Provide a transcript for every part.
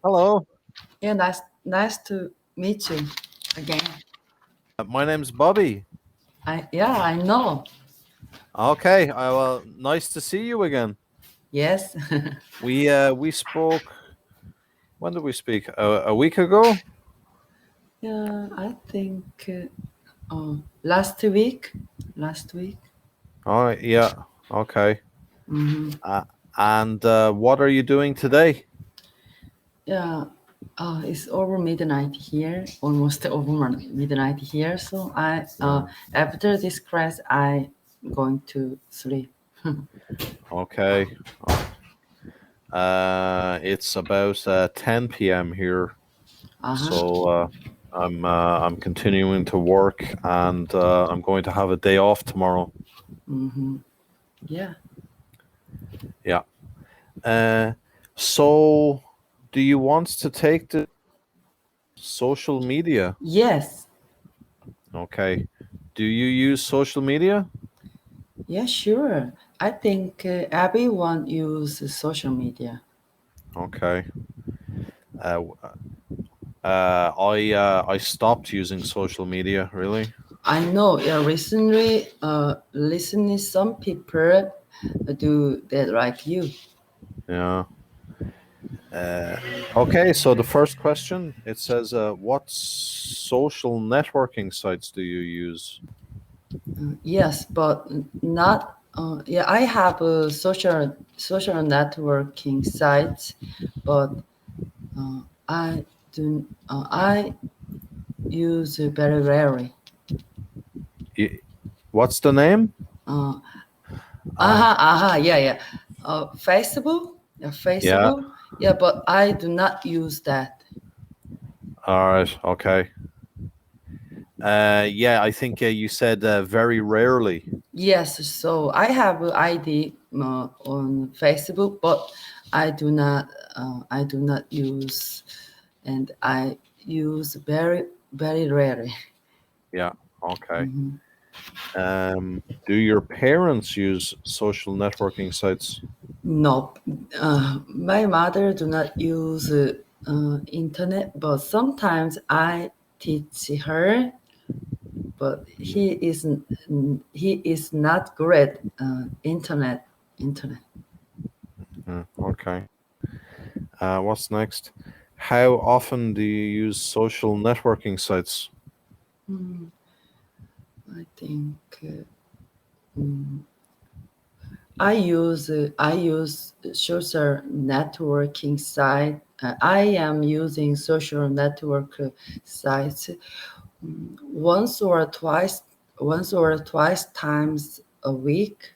Hello, Yeah, nice to meet you again. my name's Bobby. I know. Okay, well, nice to see you again. Yes. We spoke. When did we speak? A week ago. Yeah, I think last week. Last week. Oh yeah. Okay. hmm Uh, and what are you doing today? Yeah. It's over midnight here, almost over midnight here. So I Yeah. after this class, I going to sleep. Okay. It's about 10 p.m. here, Uh-huh. so I'm continuing to work, and I'm going to have a day off tomorrow. Mm-hmm. Yeah. Yeah. Uh, so do you want to take the social media? Yes. Okay. Do you use social media? Yeah. Sure. I think everyone uses social media. Okay. Uh, I stopped using social media. Really. I know, yeah, recently some people do that like you. Yeah. Uh, okay. So the first question it says, what social networking sites do you use? Yes, but not. Yeah, I have a social networking sites, but I use it very rarely. Y- What's the name? Uh, Uh, yeah, yeah. Facebook, yeah, yeah. Facebook, yeah, but I do not use that. All right. Okay. Yeah. I think you said very rarely. Yes, so I have an ID on Facebook, but I do not use, and I use very rarely. Yeah. Okay. Mhm. Do your parents use social networking sites? No, my mother do not use internet, but sometimes I teach her. But he is not great internet. Okay. What's next? How often do you use social networking sites? Hmm, I think. Mm, I use social networking site. I am using social network sites once or twice, times a week.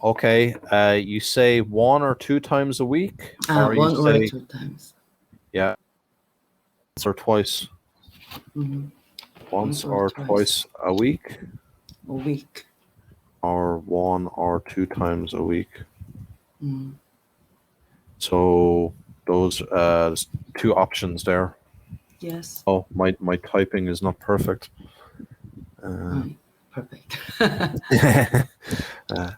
Okay. You say one or two times a week, or you One or say, two times. yeah, once or twice, hmm once Once or or twice twice a week, a week. or one or two times a week. Mm, So those two options there. yes. Oh, my typing is not perfect. Uh, Right. Perfect. uh,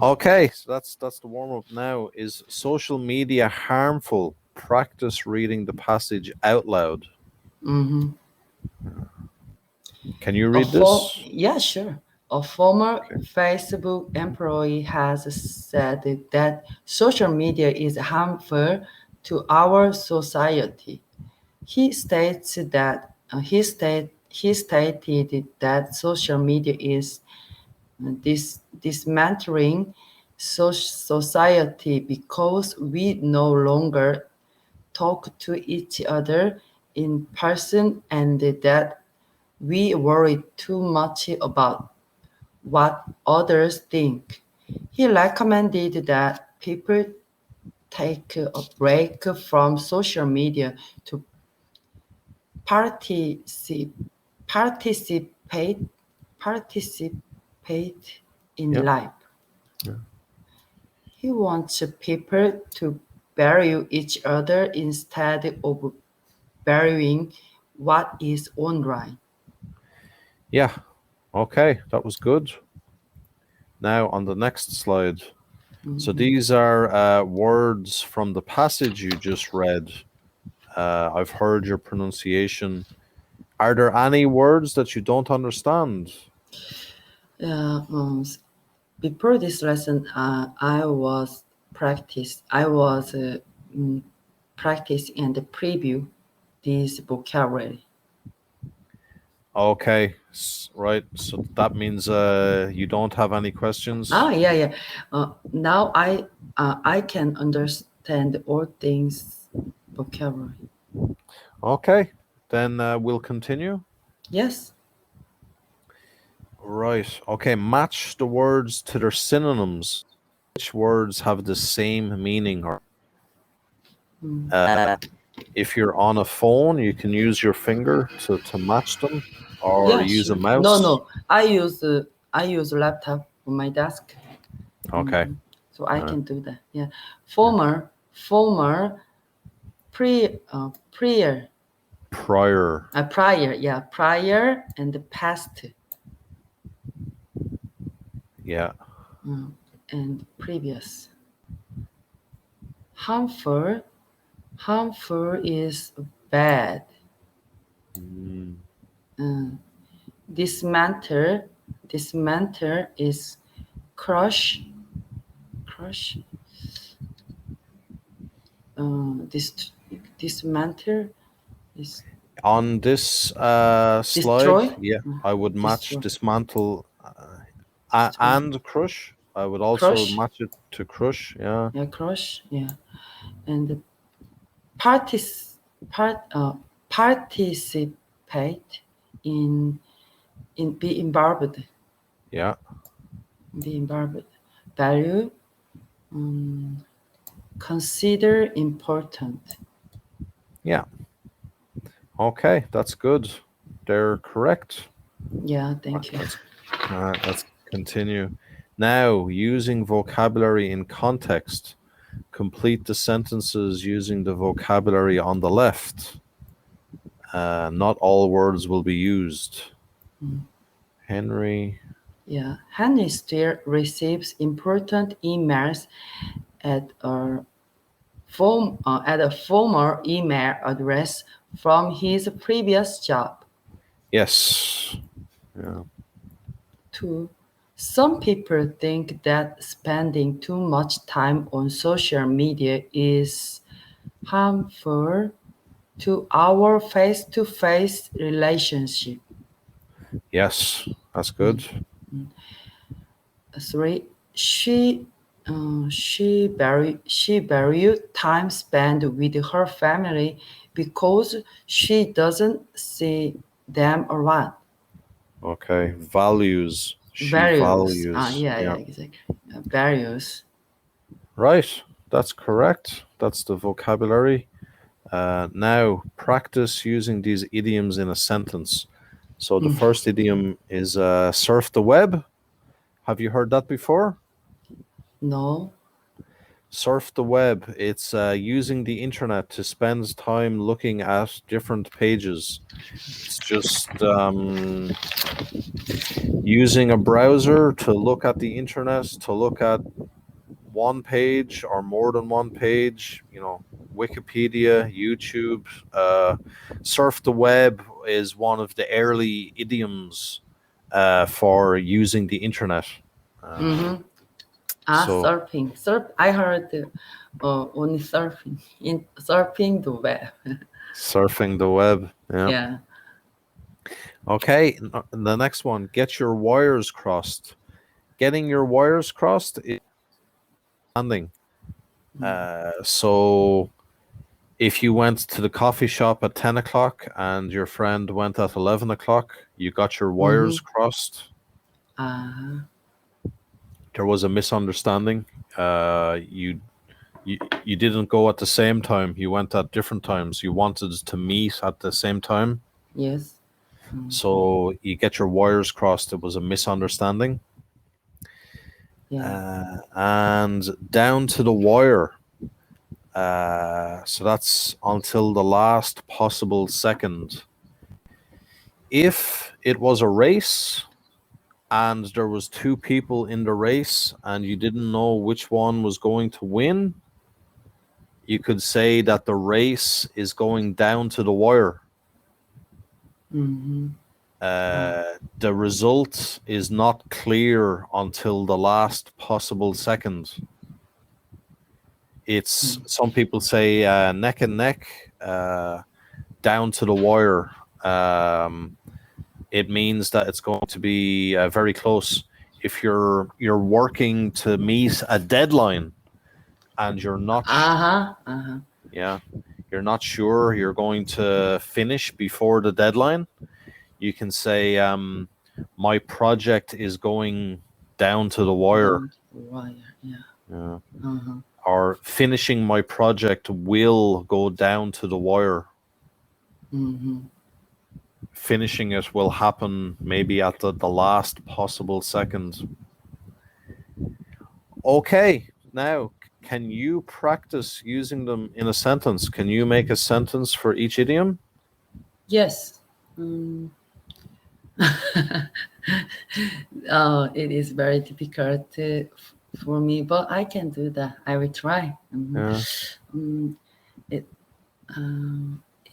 Okay, so that's the warm up now. Is social media harmful? Practice reading the passage out loud. hmm Can you read this? Yeah, sure. A former Okay. Facebook employee has said that social media is harmful to our society. He stated that social media is dismantling society because we no longer talk to each other in person and that we worry too much about what others think. He recommended that people take a break from social media to participate participate participate in Yeah. life. Yeah. He wants people to value each other instead of valuing what is online. Yeah. Okay, that was good. Now on the next slide. So these are words from the passage you just read. I've heard your pronunciation. Are there any words that you don't understand? Yeah. Before this lesson, I was practice and preview this vocabulary. Okay, right. So that means you don't have any questions. Yeah. Now I can understand all things vocabulary. Okay, then we'll continue. Yes. Right. Okay, match the words to their synonyms. Which words have the same meaning? Or if you're on a phone, you can use your finger to match them, or Yeah. use a Sure. mouse. No. I use laptop on my desk. Okay. So I can do that. Yeah. Former, prior, Prior. prior, yeah, prior and past, Yeah. and previous. Harmful is bad. Dismantle is crush. Dismantle is On this slide, destroy. yeah, I would match Destroy. dismantle Destroy. and crush. I would also Crush. match it to crush. Yeah. Yeah, crush. Yeah, and participate in be involved. Yeah. Be involved. Value. Consider important. Yeah. Okay, that's good. They're correct. Yeah, thank you. All right, let's continue. Now, using vocabulary in context, complete the sentences using the vocabulary on the left. Not all words will be used. Henry. Yeah, Henry still receives important emails at a former email address from his previous job. Yes. Yeah. 2. Some people think that spending too much time on social media is harmful to our face-to-face relationship. Yes, that's good. 3. She valued time spent with her family because she doesn't see them a lot. Okay. Values. She Values. values. Yeah, exactly. Values. Right. That's correct. That's the vocabulary. Now, practice using these idioms in a sentence. So the first idiom is surf the web. Have you heard that before? No. Surf the web. It's using the internet to spend time looking at different pages. It's just using a browser to look at the internet, to look at one page or more than one page, Wikipedia, YouTube. Surf the web is one of the early idioms for using the internet. So Surfing. I heard only surfing the web. surfing the web. Yeah. Yeah. Okay. The next one, get your wires crossed. Getting your wires crossed is understanding. So if you went to the coffee shop at 10 o'clock and your friend went at 11 o'clock, you got your wires crossed. There was a misunderstanding. You didn't go at the same time. You went at different times. You wanted to meet at the same time. Yes. So you get your wires crossed. It was a misunderstanding. Yeah. And down to the wire. So that's until the last possible second. If it was a race, and there was two people in the race and you didn't know which one was going to win, you could say that the race is going down to the wire. Mm-hmm. The result is not clear until the last possible second. It's some people say neck and neck, down to the wire. It means that it's going to be very close. If you're working to meet a deadline and you're not Uh-huh. Uh-huh. yeah, you're not sure you're going to finish before the deadline, you can say, my project is going down to the wire. Down to the wire. Yeah. Yeah. Uh-huh. Or finishing my project will go down to the wire. Mm-hmm. Finishing it will happen maybe at the last possible second. Okay, now can you practice using them in a sentence? Can you make a sentence for each idiom? Yes. Mm. It is very difficult for me, but I can do that. I will try. Mhm. Yeah. Mm, it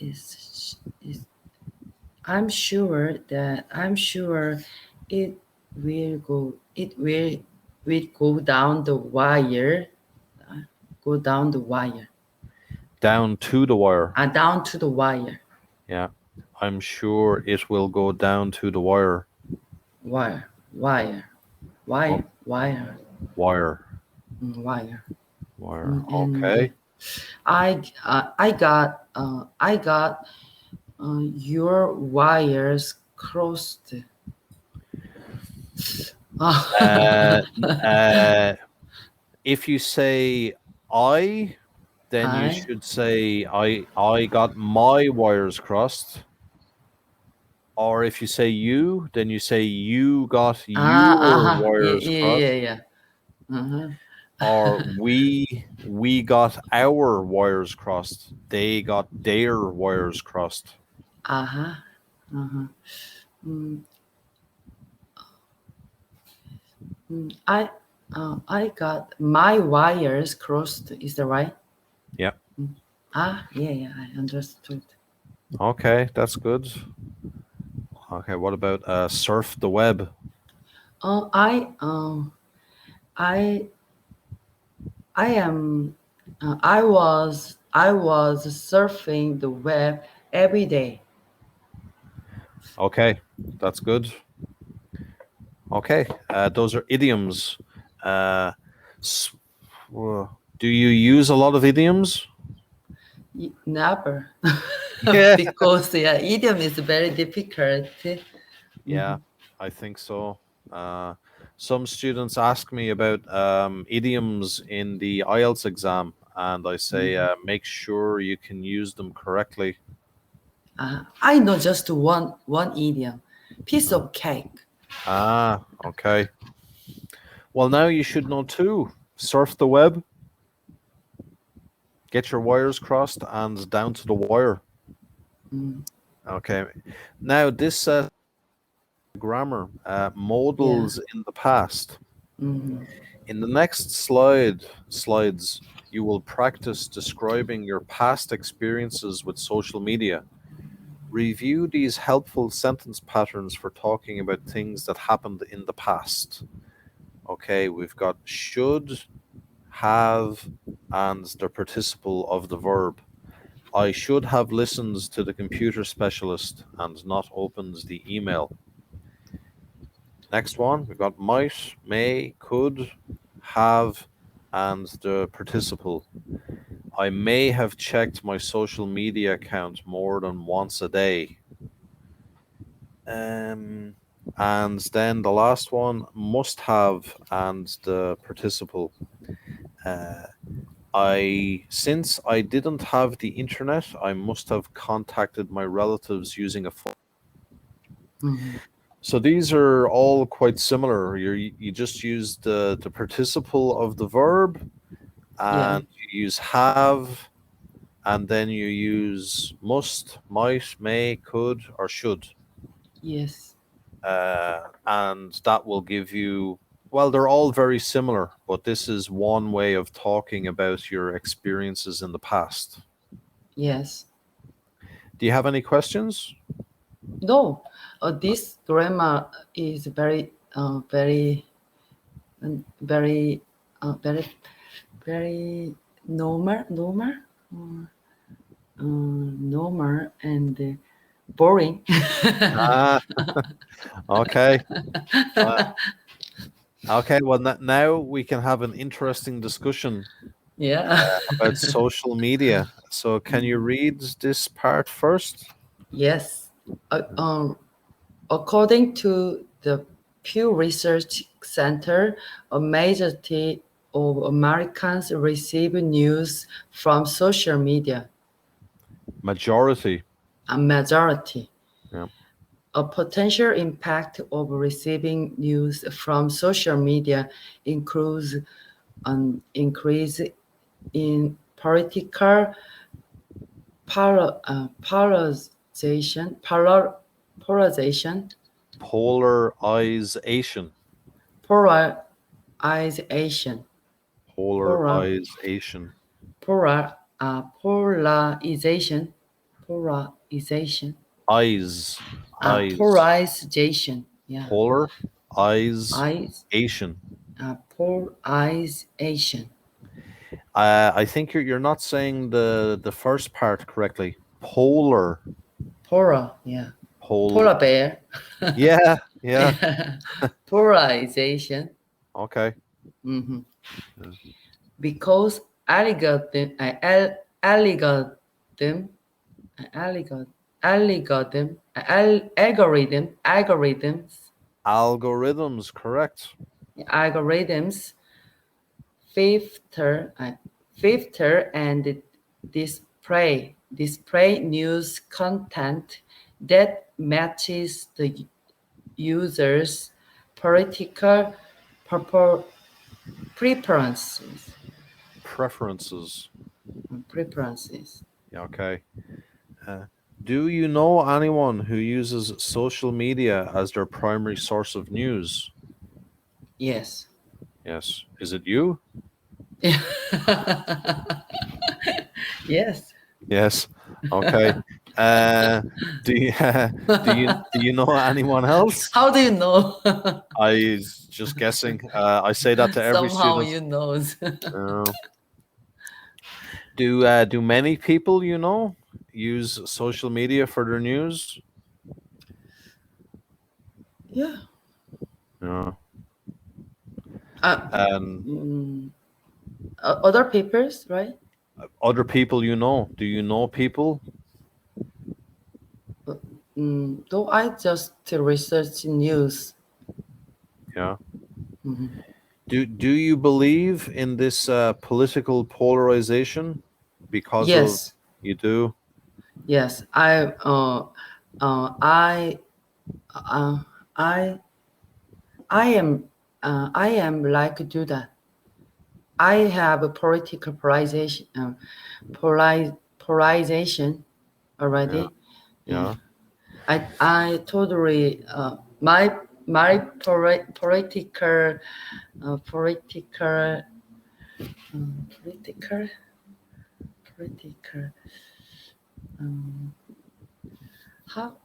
is. I'm sure it will go. It will go down the wire. uh, Go down the wire. Down to the wire. Down to the wire. Yeah. I'm sure it will go down to the wire. Wire. Wire. Oh, Wire. Wire. wire. Wire. Wire. And Okay. I got your wires crossed. Uh, I if you say I, then you should say I got my wires crossed. Or if you say you, then you say you got your yeah, wires yeah, crossed. yeah, yeah. Uh-huh. Or we got our wires crossed. They got their wires crossed. Uh-huh. Uh-huh. Mm, I I got my wires crossed. Is that right? Yeah. Yeah, yeah, I understood. Okay, that's good. Okay, what about surf the web? Uh, I um I I am I was surfing the web every day. Okay, that's good. Okay, those are idioms. Uh, s- do you use a lot of idioms? Never, Yeah. because yeah, idiom is very difficult. Yeah, I think so. Uh, some students ask me about idioms in the IELTS exam, and I say, make sure you can use them correctly. I know just one idiom, piece Uh, of cake. okay. Well, now you should know too. Surf the web, get your wires crossed, and down to the wire. Mm, Okay. Now, this grammar, yeah. modals in the past. Mm-hmm. In the next slides, you will practice describing your past experiences with social media. Review these helpful sentence patterns for talking about things that happened in the past. Okay, we've got should, have, and the participle of the verb. I should have listened to the computer specialist and not opened the email. Next one, we've got might, may, could, have, and the participle. I may have checked my social media account more than once a day. And then the last one, must have, and the participle. Uh, since I didn't have the internet, I must have contacted my relatives using a phone. Mm-hmm. So these are all quite similar. You just use the participle of the verb, Yeah. and you use have, and then you use must, might, may, could, or should. Yes. and that will give you, well, they're all very similar, but this is one way of talking about your experiences in the past. Yes. Do you have any questions? No, this grammar is very, very, very normal and boring. Ah, okay. Uh, okay, well, now we can have an interesting discussion Yeah. about social media. So, can you read this part first? Yes. According to the Pew Research Center, a majority of Americans receive news from social media. Majority. A majority. Yeah. A potential impact of receiving news from social media includes an increase in political polarization, polarization, Polarization. polarization, polar, Polarization. polarization, polarization, Eyes. Eyes. polarization, yeah, Polar. Eyes. eyes, Asian. polarization, I think you're not saying the first part correctly. Polar. polar, yeah, Pol. polar bear, Yeah. Yeah. yeah, polarization, Okay. hmm Yeah. because algorithm, algorithm, algorithms, Algorithms. Correct. algorithms filter, filter and display news content that matches the user's political purpo- preferences. Preferences. Preferences. Yeah, okay. Uh, do you know anyone who uses social media as their primary source of news? Yes. Yes. Is it you? Yes. Yes. Okay. Uh, do you do you know anyone else? How do you know? I just guessing. I say that to every Somehow student. you know. Uh, do many people you know use social media for their news? Yeah. Yeah. Uh, And mm, other papers, right? other people you know? Do you know people? Though I just research news. Yeah. Mhm. Do you believe in this political polarization because of Yes, you do? yes. Uh, I, uh, I, I am like do that. I have a political polarization Yeah. already. Yeah. Yeah. I totally my political political political political um, how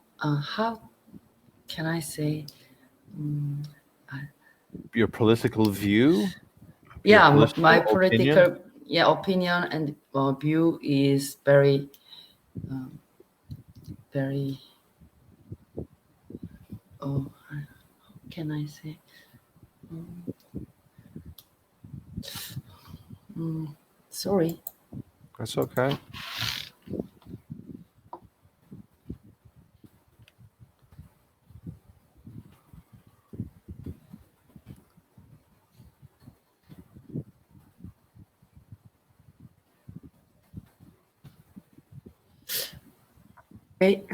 can I say um, I, Your political view, your yeah my political opinion. political opinion and view is very um, very how can I say um, sorry. That's okay. Wait,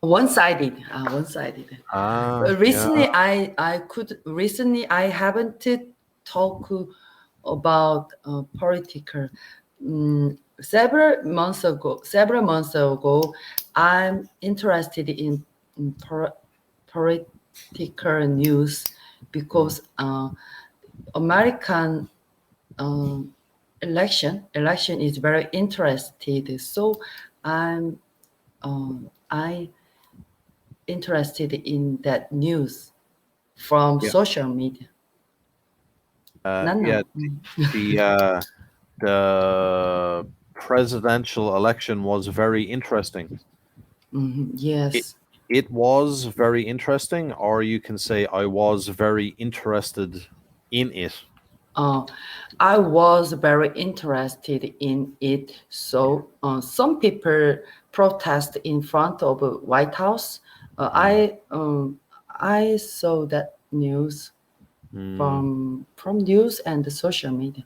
one-sided, one-sided. Yeah. Recently I haven't talk about political. several months ago, I'm interested in political news Mm. because American uh, election is very interested. So I'm I interested in that news from Yeah. social media. No, Yeah. no. The presidential election was very interesting. It Yes. it was very interesting, or you can say I was very interested in it. Uh, I was very interested in it. So some people protest in front of the White House. Mm. I saw that news Mm. from news and the social media.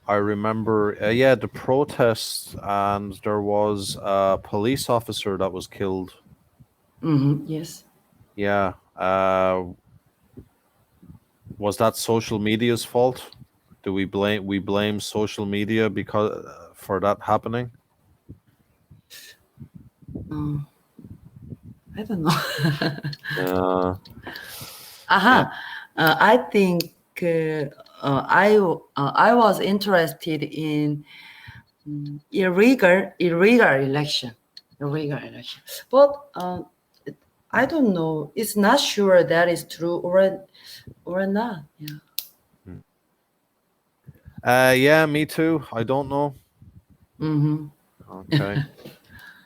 I remember, yeah, the protests, and there was a police officer that was killed. Yes. Yeah. Was that social media's fault? Do we blame social media because for that happening? Uh, I don't know. Uh, yeah. Uh-huh. I think I was interested in illegal election, but I don't know. It's not sure that is true or not. Yeah. Mm. Yeah, me too. I don't know. Mm-hmm. Okay.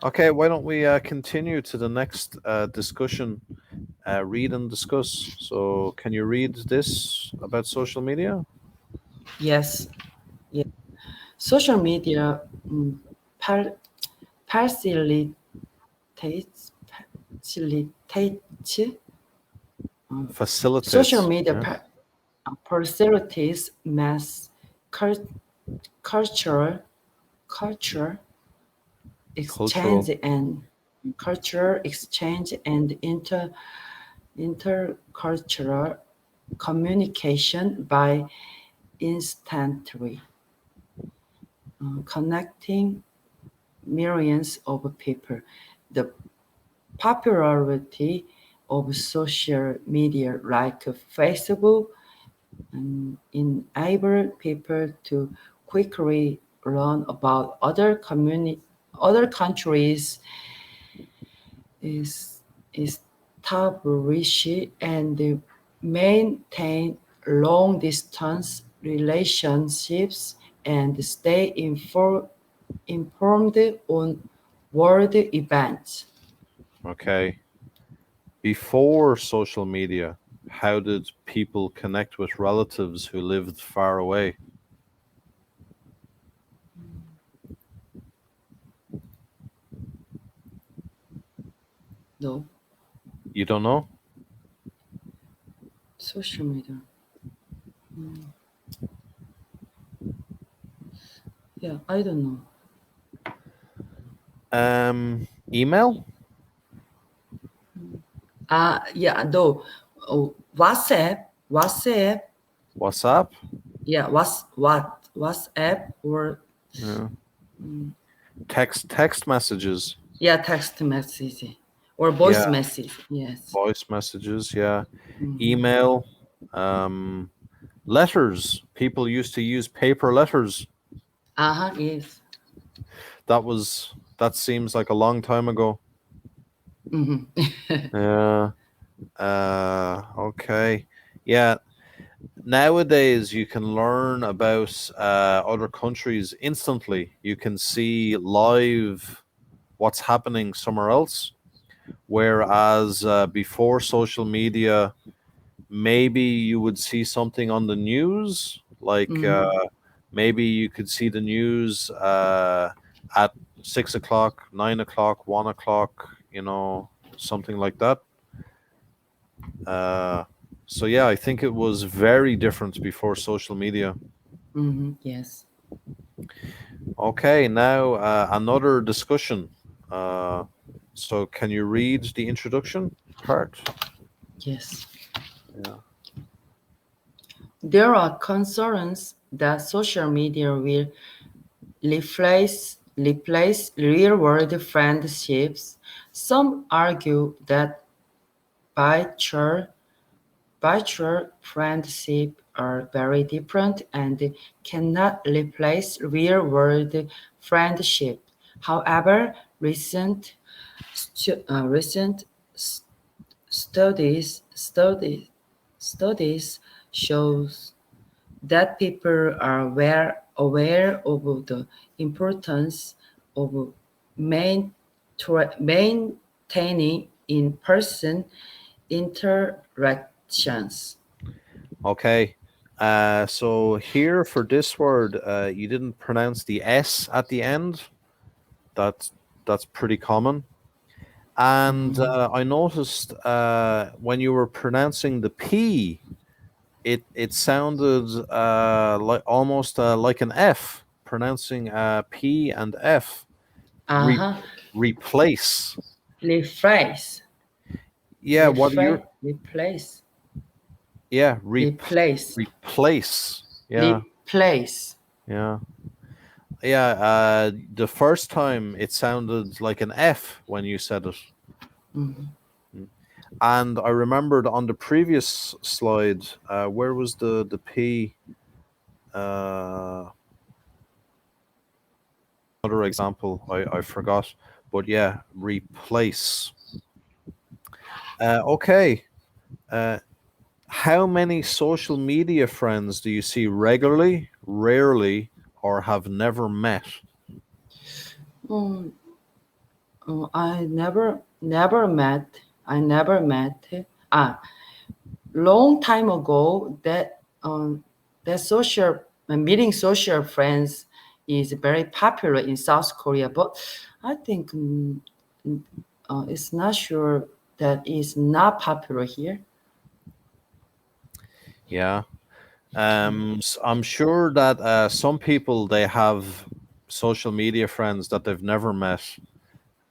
Okay, why don't we continue to the next discussion? Read and discuss. So, can you read this about social media? Yes. Yes. Social media par- facilitates facilitates social Facilitates. media Yeah. facilitates mass cul- cultural culture exchange Cultural. and cultural exchange and intercultural communication by instantly connecting millions of people. The popularity of social media like Facebook enable people to quickly learn about other countries is establish and maintain long distance relationships and stay informed on world events. Okay. Before social media, how did people connect with relatives who lived far away? No, You don't know? social media. Yeah, I don't know. Email? Yeah, though. Oh, WhatsApp. WhatsApp? Yeah, WhatsApp or Yeah. Text messages? yeah, text message or voice Yeah. message. Yes. Voice messages? Yeah. Mm-hmm. Email? Um, Letters. People used to use paper letters. Uh-huh, yes. That seems like a long time ago. Mm-hmm. Yeah. Okay. Yeah. Nowadays, you can learn about other countries instantly. You can see live what's happening somewhere else. Whereas before social media, maybe you would see something on the news, like Mm-hmm. maybe you could see the news at 6 o'clock, 9 o'clock, 1 o'clock, something like that. Uh, so yeah, I think it was very different before social media. Mm-hmm. Yes. Okay, now another discussion. Uh, so can you read the introduction part? Yes. Yeah. There are concerns that social media will replace real world friendships. Some argue that virtual virtual friendships are very different and cannot replace real world friendship. However, recent studies shows that people are aware of the importance of main, maintaining in-person interactions. Okay. So here for this word, you didn't pronounce the S at the end. That's that's pretty common. And I noticed when you were pronouncing the P, it sounded like almost like an F, pronouncing P and F. Re- Uh-huh. replace. Rephrase. Yeah. What are your? Replace. Yeah. Replace. Replace. Yeah. Replace. Yeah. Yeah. The first time it sounded like an F when you said it. Mhm. Mm. And I remembered on the previous slide, where was the P? Uh, Another example, I forgot, but yeah, replace. Okay. Uh, how many social media friends do you see regularly, rarely, or have never met? Mm, I never met. Ah, long time ago that social meeting social friends is very popular in South Korea, but I think mm, it's not sure that it's not popular here. Yeah. I'm sure that some people they have social media friends that they've never met.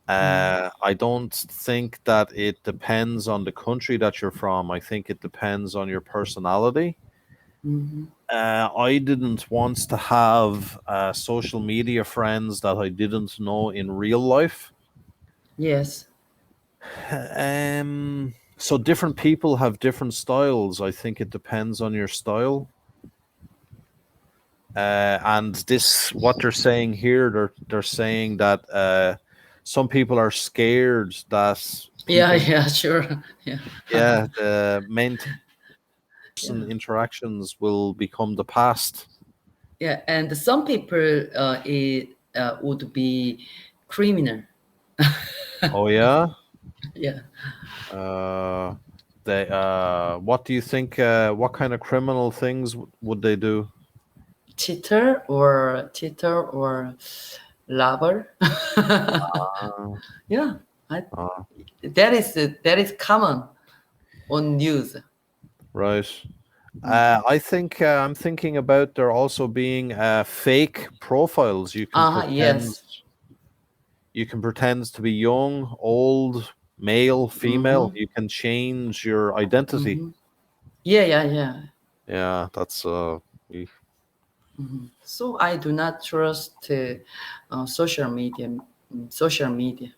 I don't think that it depends on the country that you're from. I think it depends on your personality. Mm-hmm. I didn't want to have social media friends that I didn't know in real life. Yes. So different people have different styles. I think it depends on your style. And this, what they're saying here, they're saying that some people are scared that Yeah. people, Yeah. Sure. Yeah. yeah, the main Yeah. person interactions will become the past. Yeah. And some people would be criminal. Oh yeah. Yeah. Uh, they. What do you think? What kind of criminal things would they do? Cheater or lover. Uh, Yeah, I, uh, that is common on news. right. Mhm. I think I'm thinking about there also being fake profiles. Yes. You can pretend to be young, old, male, female. Mm-hmm. You can change your identity. Mm-hmm. Yeah, yeah, yeah. Yeah, that's y- Hmm. So I do not trust social media, social media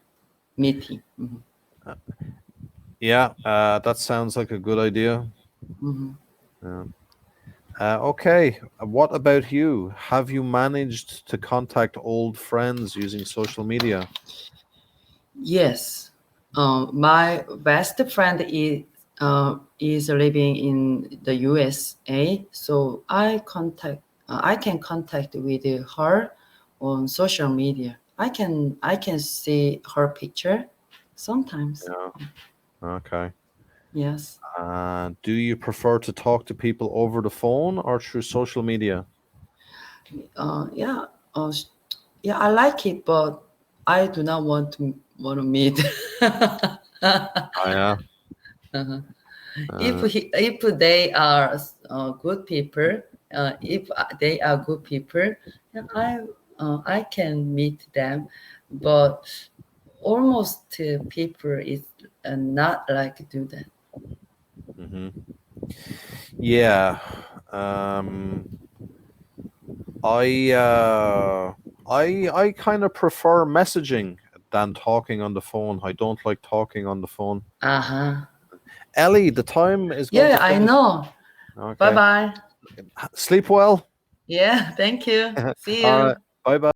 meeting. Hmm. yeah. That sounds like a good idea. Hmm. Yeah. Okay. What about you? Have you managed to contact old friends using social media? Yes, my best friend is living in the USA, so I can contact with her on social media. I can see her picture sometimes. Yeah. Okay. Yes. Do you prefer to talk to people over the phone or through social media? Yeah. Yeah. I like it, but I do not want to meet. Oh, yeah. Uh-huh. Uh, If they are good people, if they are good people, then I can meet them, but almost people is not like do that. mhm. Yeah. Um, I I kind of prefer messaging than talking on the phone. I don't like talking on the phone. Uh-huh. Ellie, the time is going Yeah, to I finish. know. Okay. Bye-bye. Sleep well. Yeah, thank you. See All right. you. Bye bye.